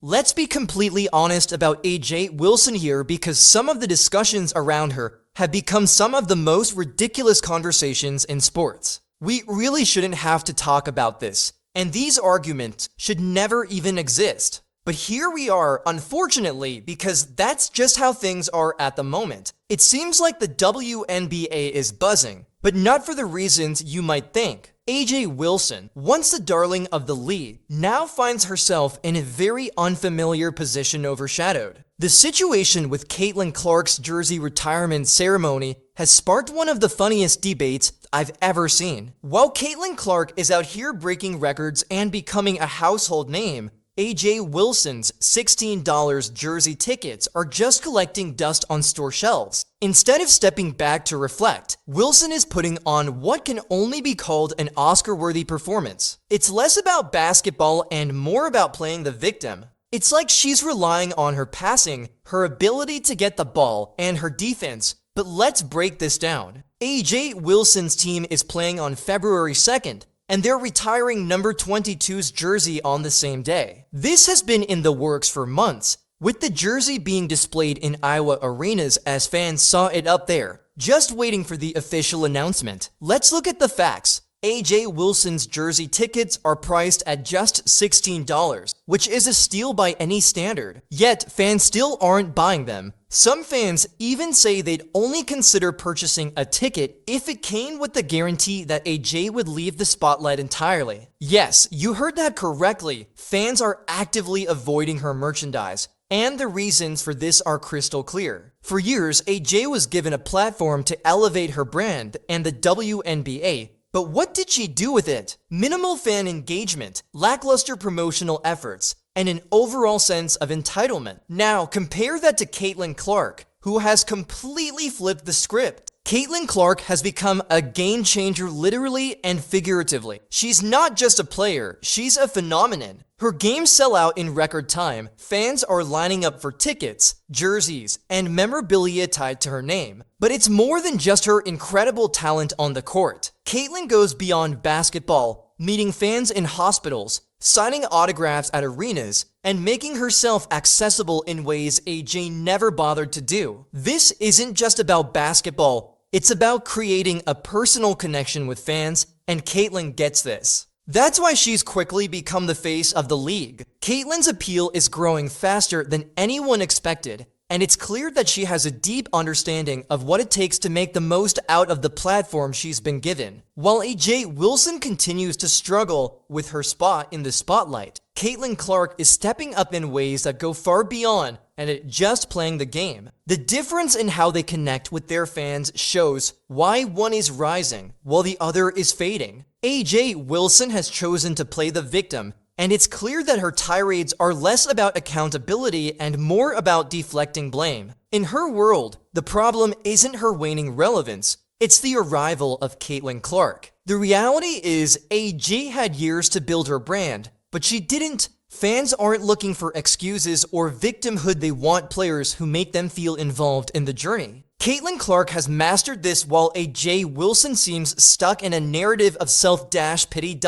Let's be completely honest about AJ Wilson here, because some of the discussions around her have become some of the most ridiculous conversations in sports. We really shouldn't have to talk about this, and these arguments should never even exist. But here we are, unfortunately, because that's just how things are at the moment. It seems like the WNBA is buzzing, but not for the reasons you might think. AJ Wilson, once the darling of the league, now finds herself in a very unfamiliar position overshadowed. The situation with Caitlin Clark's jersey retirement ceremony has sparked one of the funniest debates I've ever seen. While Caitlin Clark is out here breaking records and becoming a household name, AJ Wilson's $16 jersey tickets are just collecting dust on store shelves. Instead of stepping back to reflect, Wilson is putting on what can only be called an Oscar-worthy performance. It's less about basketball and more about playing the victim. It's like she's relying on her passing, her ability to get the ball, and her defense. But let's break this down. AJ Wilson's team is playing on February 2nd. And they're retiring number 22's jersey on the same day. This has been in the works for months, with the jersey being displayed in Iowa arenas as fans saw it up there, just waiting for the official announcement. Let's look at the facts. AJ Wilson's jersey tickets are priced at just $16, which is a steal by any standard. Yet, fans still aren't buying them. Some fans even say they'd only consider purchasing a ticket if it came with the guarantee that AJ would leave the spotlight entirely. Yes, you heard that correctly. Fans are actively avoiding her merchandise, and the reasons for this are crystal clear. For years, AJ was given a platform to elevate her brand and the WNBA. But what did she do with it? Minimal fan engagement, lackluster promotional efforts, and an overall sense of entitlement. Now, compare that to Caitlin Clark, who has completely flipped the script. Caitlin Clark has become a game changer literally and figuratively. She's not just a player, she's a phenomenon. Her games sell out in record time, fans are lining up for tickets, jerseys, and memorabilia tied to her name. But it's more than just her incredible talent on the court. Caitlin goes beyond basketball, meeting fans in hospitals, signing autographs at arenas, and making herself accessible in ways AJ never bothered to do. This isn't just about basketball, it's about creating a personal connection with fans, and Caitlin gets this. That's why she's quickly become the face of the league. Caitlin's appeal is growing faster than anyone expected, and it's clear that she has a deep understanding of what it takes to make the most out of the platform she's been given. While AJ Wilson continues to struggle with her spot in the spotlight, Caitlin Clark is stepping up in ways that go far beyond and just playing the game. The difference in how they connect with their fans shows why one is rising while the other is fading. AJ Wilson has chosen to play the victim, and it's clear that her tirades are less about accountability and more about deflecting blame. In her world, the problem isn't her waning relevance, it's the arrival of Caitlin Clark. The reality is AJ had years to build her brand, but she didn't. Fans aren't looking for excuses or victimhood, they want players who make them feel involved in the journey. Caitlin Clark has mastered this while AJ Wilson seems stuck in a narrative of self-pity.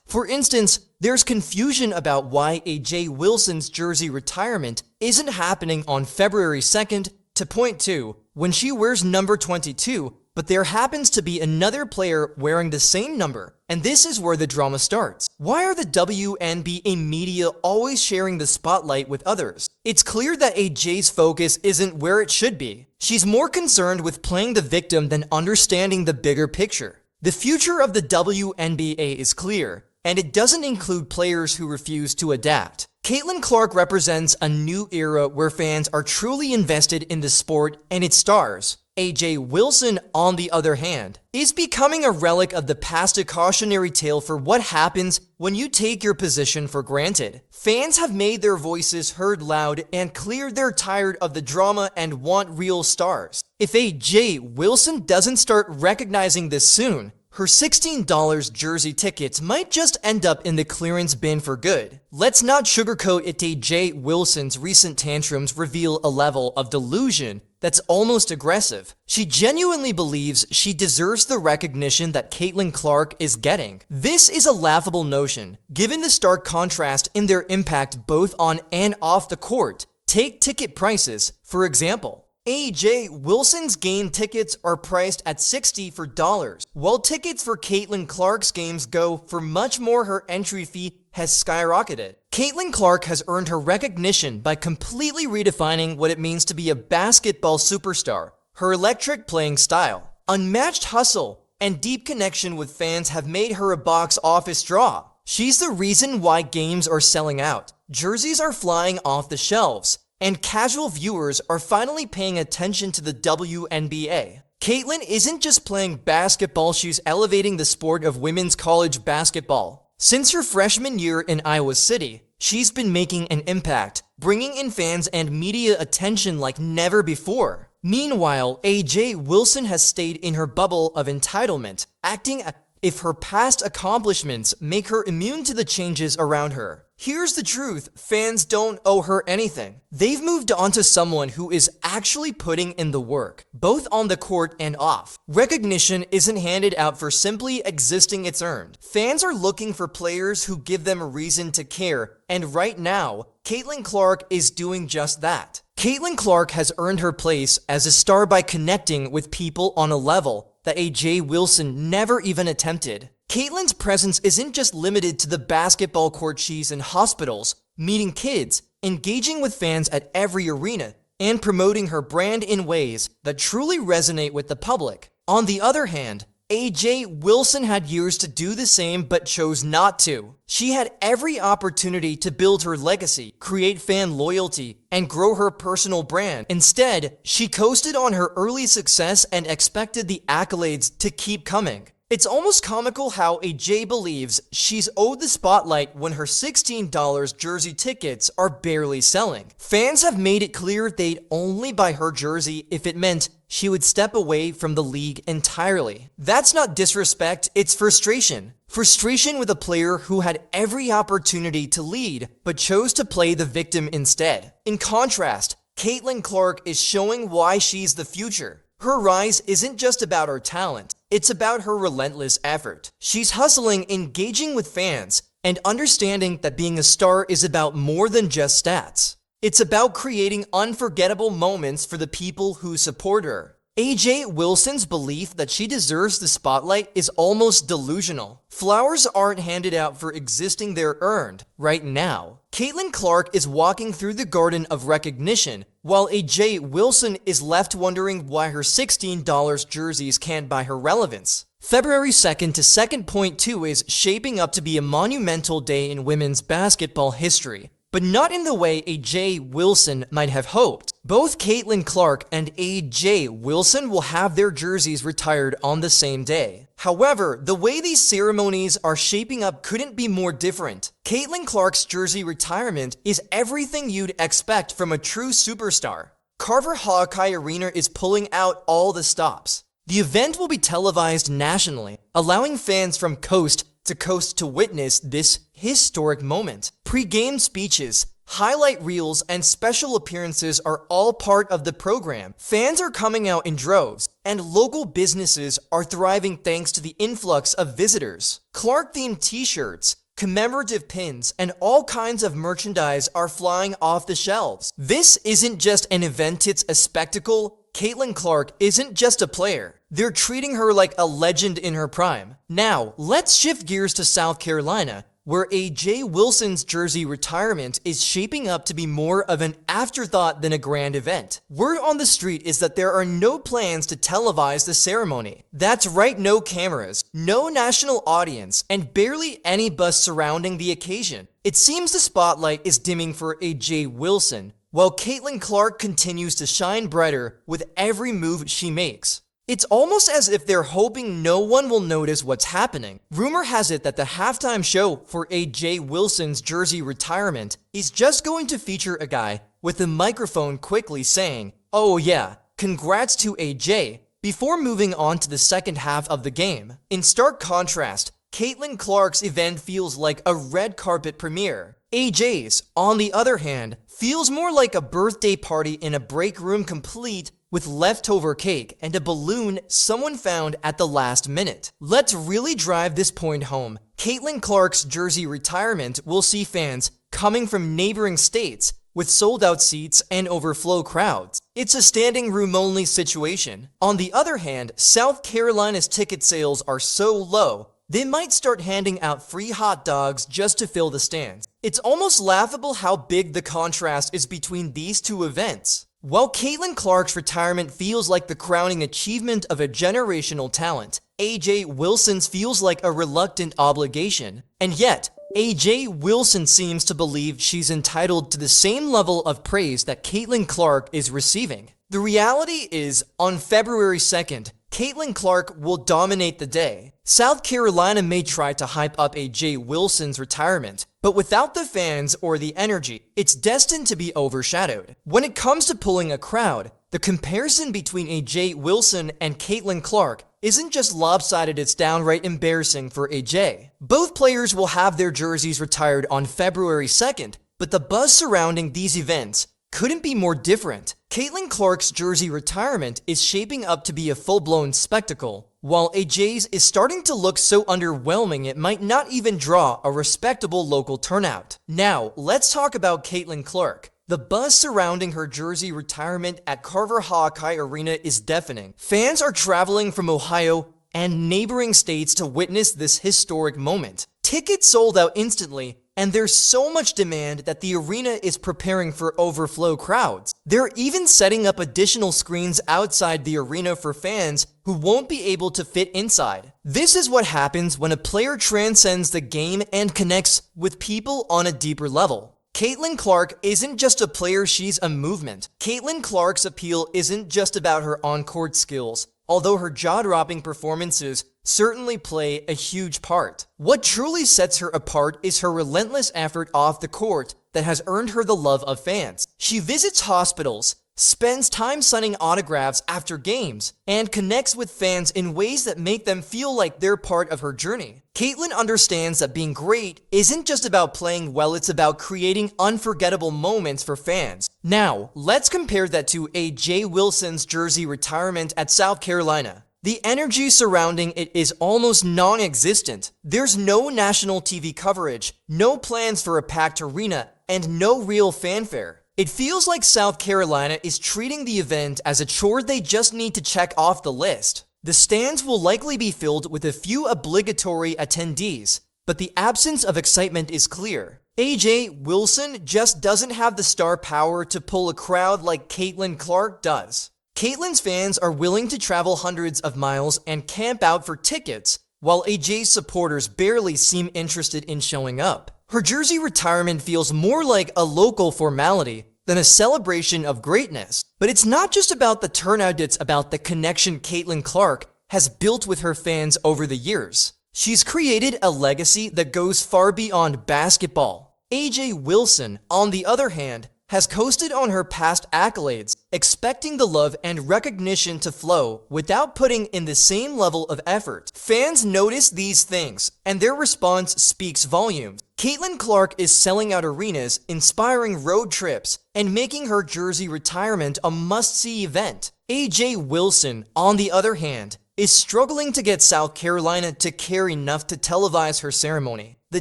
For instance, there's confusion about why AJ Wilson's jersey retirement isn't happening on February 2nd to point 2, when she wears number 22, but there happens to be another player wearing the same number, and this is where the drama starts. Why are the WNBA media always sharing the spotlight with others? It's clear that AJ's focus isn't where it should be. She's more concerned with playing the victim than understanding the bigger picture. The future of the WNBA is clear, and it doesn't include players who refuse to adapt. Caitlin Clark represents a new era where fans are truly invested in the sport and its stars. AJ Wilson, on the other hand, is becoming a relic of the past, a cautionary tale for what happens when you take your position for granted. Fans have made their voices heard loud and clear. They're tired of the drama and want real stars. If AJ Wilson doesn't start recognizing this soon, her $16 jersey tickets might just end up in the clearance bin for good. Let's not sugarcoat it. AJ Wilson's recent tantrums reveal a level of delusion that's almost aggressive. She genuinely believes she deserves the recognition that Caitlin Clark is getting. This is a laughable notion, given the stark contrast in their impact both on and off the court. Take ticket prices, for example. AJ Wilson's game tickets are priced at $60 for dollars, while tickets for Caitlin Clark's games go for much more. Her entry fee has skyrocketed. Caitlin Clark has earned her recognition by completely redefining what it means to be a basketball superstar. Her electric playing style, unmatched hustle, and deep connection with fans have made her a box office draw. She's the reason why games are selling out, jerseys are flying off the shelves, and casual viewers are finally paying attention to the WNBA. Caitlin isn't just playing basketball, she's elevating the sport of women's college basketball. Since her freshman year in Iowa City, she's been making an impact, bringing in fans and media attention like never before. Meanwhile, AJ Wilson has stayed in her bubble of entitlement, acting as if her past accomplishments make her immune to the changes around her. Here's the truth, fans don't owe her anything. They've moved on to someone who is actually putting in the work, both on the court and off. Recognition isn't handed out for simply existing, it's earned. Fans are looking for players who give them a reason to care, and right now, Caitlin Clark is doing just that. Caitlin Clark has earned her place as a star by connecting with people on a level that AJ Wilson never even attempted. Caitlin's presence isn't just limited to the basketball court. She's in hospitals, meeting kids, engaging with fans at every arena, and promoting her brand in ways that truly resonate with the public. On the other hand, AJ Wilson had years to do the same but chose not to. She had every opportunity to build her legacy, create fan loyalty, and grow her personal brand. Instead, she coasted on her early success and expected the accolades to keep coming. It's almost comical how AJ believes she's owed the spotlight when her $16 jersey tickets are barely selling. Fans have made it clear they'd only buy her jersey if it meant she would step away from the league entirely. That's not disrespect, it's frustration. Frustration with a player who had every opportunity to lead, but chose to play the victim instead. In contrast, Caitlin Clark is showing why she's the future. Her rise isn't just about her talent, it's about her relentless effort. She's hustling, engaging with fans, and understanding that being a star is about more than just stats. It's about creating unforgettable moments for the people who support her. AJ Wilson's belief that she deserves the spotlight is almost delusional. Flowers aren't handed out for existing, they're earned right now. Caitlin Clark is walking through the garden of recognition, while AJ Wilson is left wondering why her $16 jerseys can't buy her relevance. February 2nd to 2nd.2 is shaping up to be a monumental day in women's basketball history, but not in the way AJ Wilson might have hoped. Both Caitlin Clark and AJ Wilson will have their jerseys retired on the same day. However, the way these ceremonies are shaping up couldn't be more different. Caitlin Clark's jersey retirement is everything you'd expect from a true superstar. Carver Hawkeye Arena is pulling out all the stops. The event will be televised nationally, allowing fans from coast to witness this historic moment. Pre-game speeches, highlight reels, and special appearances are all part of the program. Fans are coming out in droves, and local businesses are thriving thanks to the influx of visitors. Clark-themed t-shirts, commemorative pins, and all kinds of merchandise are flying off the shelves. This isn't just an event, it's a spectacle. Caitlin Clark isn't just a player. They're treating her like a legend in her prime. Now, let's shift gears to South Carolina, where AJ Wilson's jersey retirement is shaping up to be more of an afterthought than a grand event. Word on the street is that there are no plans to televise the ceremony. That's right, no cameras, no national audience, and barely any buzz surrounding the occasion. It seems the spotlight is dimming for AJ Wilson, while Caitlin Clark continues to shine brighter with every move she makes. It's almost as if they're hoping no one will notice what's happening. Rumor has it that the halftime show for AJ Wilson's jersey retirement is just going to feature a guy with a microphone quickly saying, "Oh yeah, congrats to AJ," before moving on to the second half of the game. In stark contrast, Caitlin Clark's event feels like a red carpet premiere. AJ's, on the other hand, feels more like a birthday party in a break room complete with leftover cake and a balloon someone found at the last minute. Let's really drive this point home. Caitlin Clark's jersey retirement will see fans coming from neighboring states with sold-out seats and overflow crowds. It's a standing room only situation. On the other hand, South Carolina's ticket sales are so low, they might start handing out free hot dogs just to fill the stands. It's almost laughable how big the contrast is between these two events. While Caitlin Clark's retirement feels like the crowning achievement of a generational talent, AJ Wilson's feels like a reluctant obligation. And yet, AJ Wilson seems to believe she's entitled to the same level of praise that Caitlin Clark is receiving. The reality is, on February 2nd, Caitlin Clark will dominate the day. South Carolina may try to hype up AJ Wilson's retirement, but without the fans or the energy, it's destined to be overshadowed. When it comes to pulling a crowd, the comparison between AJ Wilson and Caitlin Clark isn't just lopsided, it's downright embarrassing for AJ. Both players will have their jerseys retired on February 2nd, but the buzz surrounding these events couldn't be more different. Caitlin Clark's jersey retirement is shaping up to be a full-blown spectacle, while AJ's is starting to look so underwhelming it might not even draw a respectable local turnout. Now, let's talk about Caitlin Clark. The buzz surrounding her jersey retirement at Carver Hawkeye Arena is deafening. Fans are traveling from Ohio and neighboring states to witness this historic moment. Tickets sold out instantly, and there's so much demand that the arena is preparing for overflow crowds. They're even setting up additional screens outside the arena for fans who won't be able to fit inside. This is what happens when a player transcends the game and connects with people on a deeper level. Caitlin Clark isn't just a player, she's a movement. Caitlin Clark's appeal isn't just about her on-court skills, although her jaw-dropping performances certainly play a huge part. What truly sets her apart is her relentless effort off the court that has earned her the love of fans. She visits hospitals, spends time signing autographs after games, and connects with fans in ways that make them feel like they're part of her journey. Caitlin understands that being great isn't just about playing well, it's about creating unforgettable moments for fans. Now, let's compare that to AJ Wilson's jersey retirement at South Carolina. The energy surrounding it is almost non-existent. There's no national TV coverage, no plans for a packed arena, and no real fanfare. It feels like South Carolina is treating the event as a chore they just need to check off the list. The stands will likely be filled with a few obligatory attendees, but the absence of excitement is clear. AJ Wilson just doesn't have the star power to pull a crowd like Caitlin Clark does. Caitlin's fans are willing to travel hundreds of miles and camp out for tickets, while AJ's supporters barely seem interested in showing up. Her jersey retirement feels more like a local formality than a celebration of greatness. But it's not just about the turnout, it's about the connection Caitlin Clark has built with her fans over the years. She's created a legacy that goes far beyond basketball. AJ Wilson, on the other hand, has coasted on her past accolades, expecting the love and recognition to flow without putting in the same level of effort. Fans notice these things, and their response speaks volumes. Caitlin Clark is selling out arenas, inspiring road trips, and making her jersey retirement a must-see event. AJ Wilson, on the other hand, is struggling to get South Carolina to care enough to televise her ceremony. The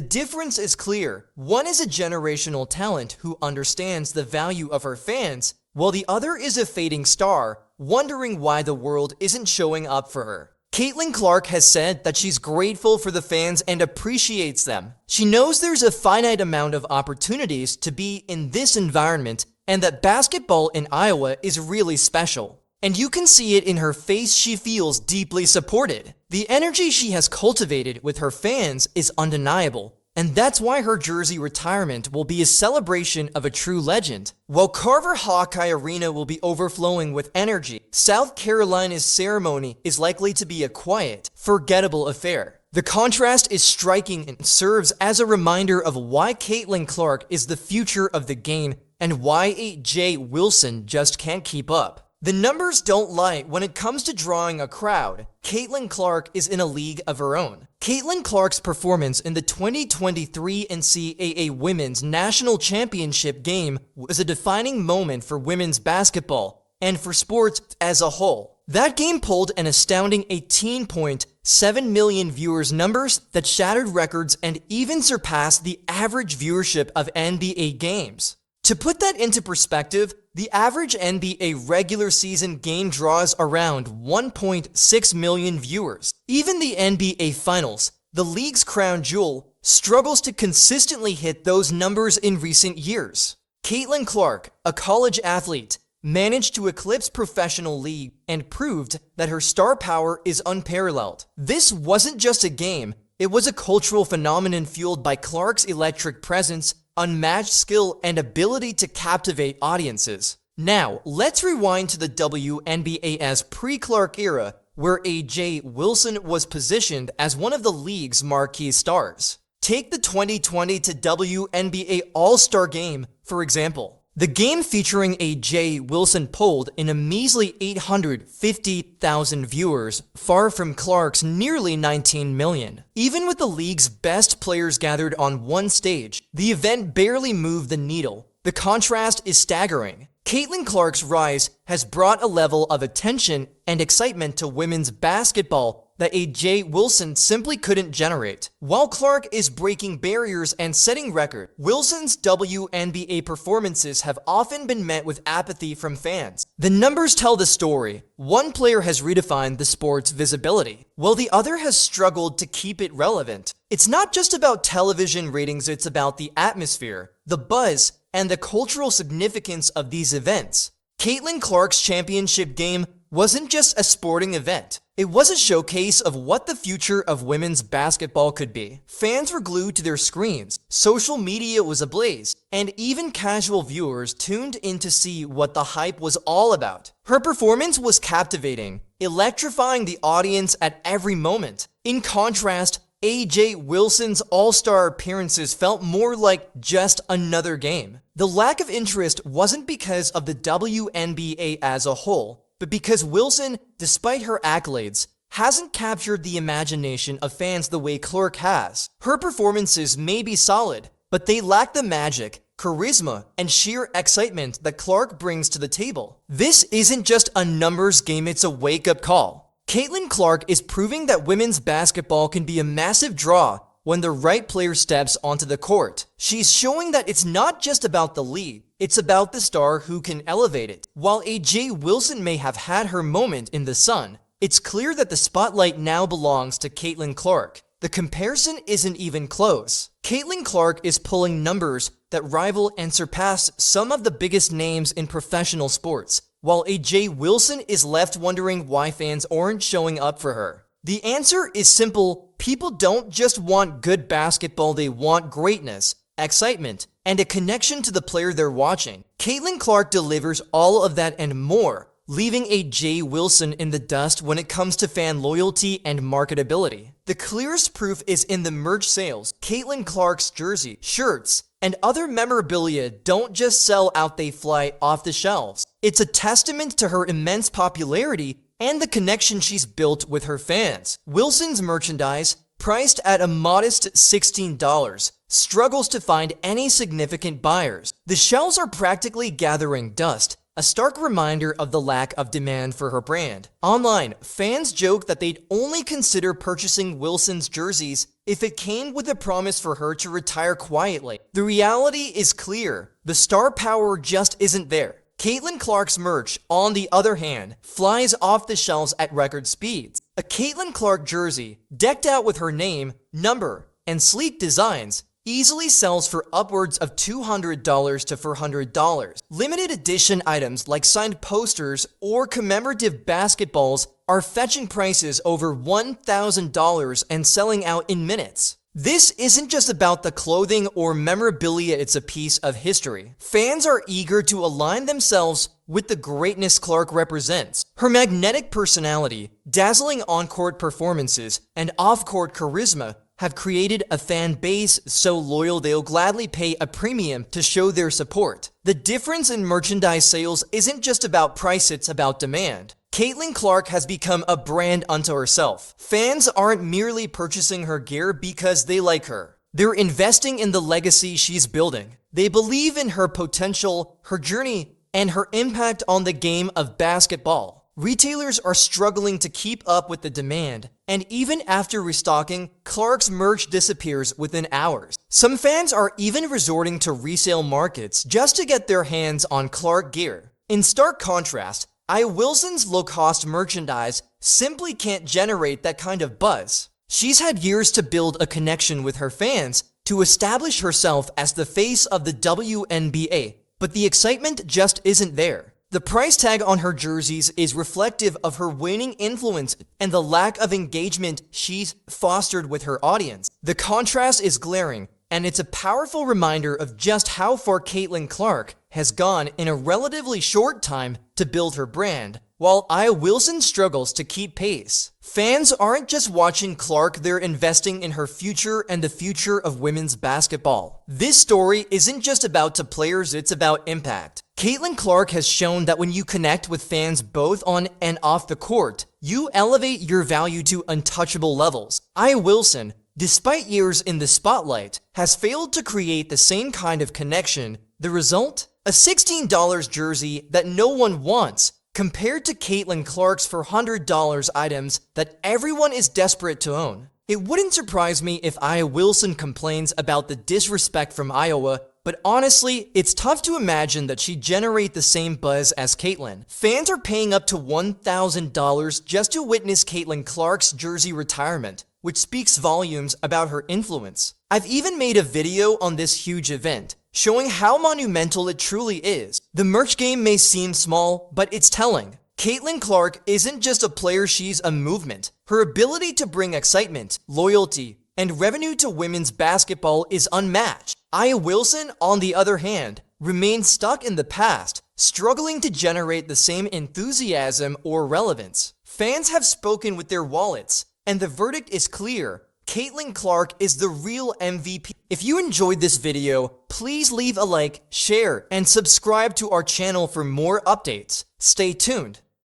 difference is clear. One is a generational talent who understands the value of her fans, while the other is a fading star, wondering why the world isn't showing up for her. Caitlin Clark has said that she's grateful for the fans and appreciates them. She knows there's a finite amount of opportunities to be in this environment and that basketball in Iowa is really special. And you can see it in her face, she feels deeply supported. The energy she has cultivated with her fans is undeniable, and that's why her jersey retirement will be a celebration of a true legend. While Carver Hawkeye Arena will be overflowing with energy, South Carolina's ceremony is likely to be a quiet, forgettable affair. The contrast is striking and serves as a reminder of why Caitlin Clark is the future of the game and why AJ Wilson just can't keep up. The numbers don't lie when it comes to drawing a crowd. Caitlin Clark is in a league of her own. Caitlin Clark's performance in the 2023 NCAA Women's National Championship game was a defining moment for women's basketball, and for sports as a whole. That game pulled an astounding 18.7 million viewers, numbers that shattered records and even surpassed the average viewership of NBA games. To put that into perspective, the average NBA regular season game draws around 1.6 million viewers. Even the NBA Finals, the league's crown jewel, struggles to consistently hit those numbers in recent years. Caitlin Clark, a college athlete, managed to eclipse professional league and proved that her star power is unparalleled. This wasn't just a game, it was a cultural phenomenon fueled by Clark's electric presence, unmatched skill, and ability to captivate audiences. Now, let's rewind to the WNBA's pre-Clark era, where AJ Wilson was positioned as one of the league's marquee stars. Take the 2020 WNBA All-Star Game, for example. The game featuring AJ Wilson pulled in a measly 850,000 viewers, far from Clark's nearly 19 million. Even with the league's best players gathered on one stage, the event barely moved the needle. The contrast is staggering. Caitlin Clark's rise has brought a level of attention and excitement to women's basketball that AJ Wilson simply couldn't generate. While Clark is breaking barriers and setting records, Wilson's WNBA performances have often been met with apathy from fans. The numbers tell the story. One player has redefined the sport's visibility, while the other has struggled to keep it relevant. It's not just about television ratings, it's about the atmosphere, the buzz, and the cultural significance of these events. Caitlin Clark's championship game wasn't just a sporting event. It was a showcase of what the future of women's basketball could be. Fans were glued to their screens, social media was ablaze, and even casual viewers tuned in to see what the hype was all about. Her performance was captivating, electrifying the audience at every moment. In contrast, AJ Wilson's all-star appearances felt more like just another game. The lack of interest wasn't because of the WNBA as a whole, but because Wilson, despite her accolades, hasn't captured the imagination of fans the way Clark has. Her performances may be solid, but they lack the magic, charisma, and sheer excitement that Clark brings to the table. This isn't just a numbers game, it's a wake-up call. Caitlin Clark is proving that women's basketball can be a massive draw when the right player steps onto the court. She's showing that it's not just about the league, it's about the star who can elevate it. While AJ Wilson may have had her moment in the sun, it's clear that the spotlight now belongs to Caitlin Clark. The comparison isn't even close. Caitlin Clark is pulling numbers that rival and surpass some of the biggest names in professional sports, while AJ Wilson is left wondering why fans aren't showing up for her. The answer is simple. People don't just want good basketball, they want greatness, excitement, and a connection to the player they're watching. Caitlin Clark delivers all of that and more, leaving AJ Wilson in the dust when it comes to fan loyalty and marketability. The clearest proof is in the merch sales. Caitlin Clark's jersey, shirts, and other memorabilia don't just sell out, they fly off the shelves. It's a testament to her immense popularity and the connection she's built with her fans. Wilson's merchandise, priced at a modest $16, struggles to find any significant buyers. The shelves are practically gathering dust, a stark reminder of the lack of demand for her brand. Online, fans joke that they'd only consider purchasing Wilson's jerseys if it came with a promise for her to retire quietly. The reality is clear. The star power just isn't there. Caitlin Clark's merch, on the other hand, flies off the shelves at record speeds. A Caitlin Clark jersey, decked out with her name, number, and sleek designs, easily sells for upwards of $200 to $400. Limited edition items like signed posters or commemorative basketballs are fetching prices over $1,000 and selling out in minutes. This isn't just about the clothing or memorabilia, it's a piece of history. Fans are eager to align themselves with the greatness Clark represents. Her magnetic personality, dazzling on-court performances, and off-court charisma have created a fan base so loyal they'll gladly pay a premium to show their support. The difference in merchandise sales isn't just about price, it's about demand. Caitlin Clark has become a brand unto herself. Fans aren't merely purchasing her gear because they like her. They're investing in the legacy she's building. They believe in her potential, her journey, and her impact on the game of basketball. Retailers are struggling to keep up with the demand, and even after restocking, Clark's merch disappears within hours. Some fans are even resorting to resale markets just to get their hands on Clark gear. In stark contrast, Aya Wilson's low-cost merchandise simply can't generate that kind of buzz. She's had years to build a connection with her fans to establish herself as the face of the WNBA, but the excitement just isn't there. The price tag on her jerseys is reflective of her waning influence and the lack of engagement she's fostered with her audience. The contrast is glaring, and it's a powerful reminder of just how far Caitlin Clark has gone in a relatively short time to build her brand, while Aya Wilson struggles to keep pace. Fans aren't just watching Clark, they're investing in her future and the future of women's basketball. This story isn't just about the players, it's about impact. Caitlin Clark has shown that when you connect with fans both on and off the court, you elevate your value to untouchable levels. Aya Wilson, despite years in the spotlight, has failed to create the same kind of connection. The result? A $16 jersey that no one wants, compared to Caitlin Clark's $400 items that everyone is desperate to own. It wouldn't surprise me if Aya Wilson complains about the disrespect from Iowa, but honestly, it's tough to imagine that she'd generate the same buzz as Caitlin. Fans are paying up to $1,000 just to witness Caitlin Clark's jersey retirement, which speaks volumes about her influence. I've even made a video on this huge event, showing how monumental it truly is. The merch game may seem small, but it's telling. Caitlin Clark isn't just a player, she's a movement. Her ability to bring excitement, loyalty, and revenue to women's basketball is unmatched. Aya Wilson, on the other hand, remains stuck in the past, struggling to generate the same enthusiasm or relevance. Fans have spoken with their wallets, and the verdict is clear. Caitlin Clark is the real MVP. If you enjoyed this video, please leave a like, share, and subscribe to our channel for more updates. Stay tuned.